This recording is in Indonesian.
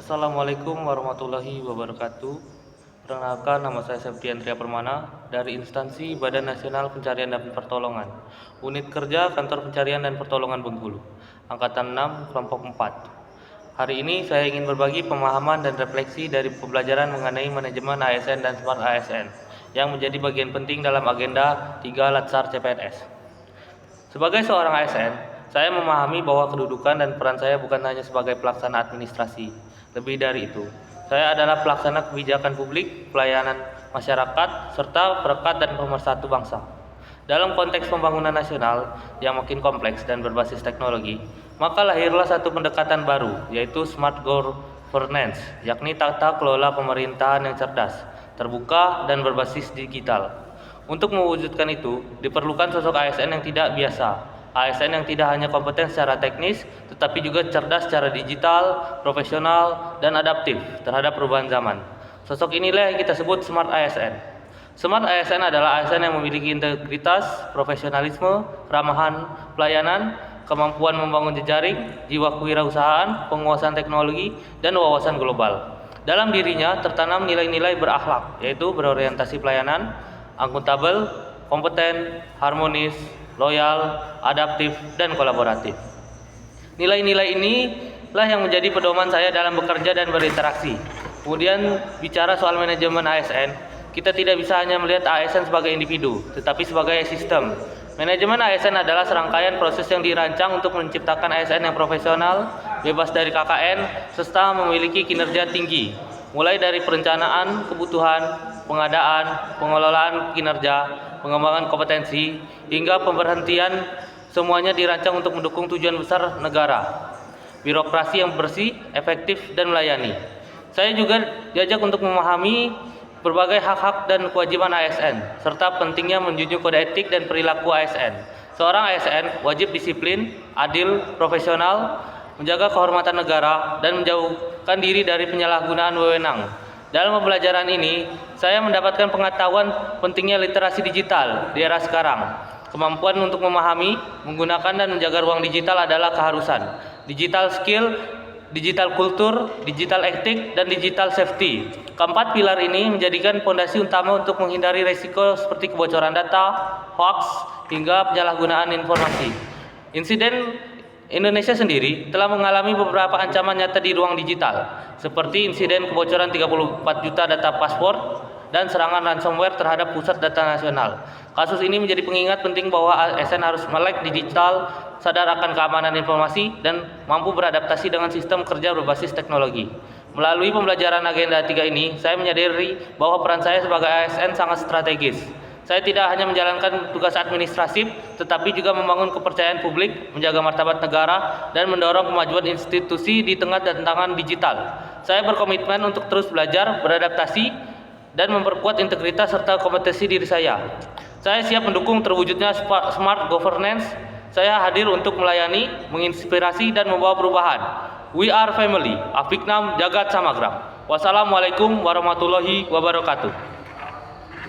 Assalamualaikum warahmatullahi wabarakatuh. Perkenalkan, nama saya Septian Tria Permana dari instansi Badan Nasional Pencarian dan Pertolongan, Unit Kerja Kantor Pencarian dan Pertolongan Bengkulu, Angkatan 6, Kelompok 4. Hari ini saya ingin berbagi pemahaman dan refleksi dari pembelajaran mengenai manajemen ASN dan Smart ASN yang menjadi bagian penting dalam agenda 3 Latsar CPNS. Sebagai seorang ASN, saya memahami bahwa kedudukan dan peran saya bukan hanya sebagai pelaksana administrasi. Lebih dari itu, saya adalah pelaksana kebijakan publik, pelayanan masyarakat, serta perekat dan pemersatu bangsa. Dalam konteks pembangunan nasional yang makin kompleks dan berbasis teknologi, maka lahirlah satu pendekatan baru, yaitu Smart Governance, yakni tata kelola pemerintahan yang cerdas, terbuka, dan berbasis digital. Untuk mewujudkan itu, diperlukan sosok ASN yang tidak biasa, ASN yang tidak hanya kompeten secara teknis, tetapi juga cerdas secara digital, profesional, dan adaptif terhadap perubahan zaman. Sosok inilah yang kita sebut Smart ASN. Smart ASN adalah ASN yang memiliki integritas, profesionalisme, keramahan pelayanan, kemampuan membangun jejaring, jiwa kewirausahaan, penguasaan teknologi, dan wawasan global. Dalam dirinya tertanam nilai-nilai berakhlak, yaitu berorientasi pelayanan, akuntabel, kompeten, harmonis, loyal, adaptif, dan kolaboratif. Nilai-nilai inilah yang menjadi pedoman saya dalam bekerja dan berinteraksi. Kemudian bicara soal manajemen ASN, kita tidak bisa hanya melihat ASN sebagai individu, tetapi sebagai sistem. Manajemen ASN adalah serangkaian proses yang dirancang untuk menciptakan ASN yang profesional, bebas dari KKN, serta memiliki kinerja tinggi, mulai dari perencanaan kebutuhan, pengadaan, pengelolaan kinerja, pengembangan kompetensi, hingga pemberhentian. Semuanya dirancang untuk mendukung tujuan besar negara, birokrasi yang bersih, efektif, dan melayani. Saya juga diajak untuk memahami berbagai hak-hak dan kewajiban ASN, serta pentingnya menjunjung kode etik dan perilaku ASN. Seorang ASN wajib disiplin, adil, profesional, menjaga kehormatan negara, dan menjauhkan diri dari penyalahgunaan wewenang. Dalam pembelajaran ini, saya mendapatkan pengetahuan pentingnya literasi digital di era sekarang. Kemampuan untuk memahami, menggunakan, dan menjaga ruang digital adalah keharusan. Digital skill, digital kultur, digital etik, dan digital safety. Keempat pilar ini menjadikan fondasi utama untuk menghindari risiko seperti kebocoran data, hoax, hingga penyalahgunaan informasi. Insiden Indonesia sendiri telah mengalami beberapa ancaman nyata di ruang digital, seperti insiden kebocoran 34 juta data paspor dan serangan ransomware terhadap pusat data nasional. Kasus ini menjadi pengingat penting bahwa ASN harus melek digital, sadar akan keamanan informasi, dan mampu beradaptasi dengan sistem kerja berbasis teknologi. Melalui pembelajaran agenda 3 ini, saya menyadari bahwa peran saya sebagai ASN sangat strategis. Saya tidak hanya menjalankan tugas administratif, tetapi juga membangun kepercayaan publik, menjaga martabat negara, dan mendorong kemajuan institusi di tengah tantangan digital. Saya berkomitmen untuk terus belajar, beradaptasi, dan memperkuat integritas serta kompetensi diri saya. Saya siap mendukung terwujudnya Smart Governance. Saya hadir untuk melayani, menginspirasi, dan membawa perubahan. We are family. Afiknam Jagat Samagram. Wassalamualaikum warahmatullahi wabarakatuh.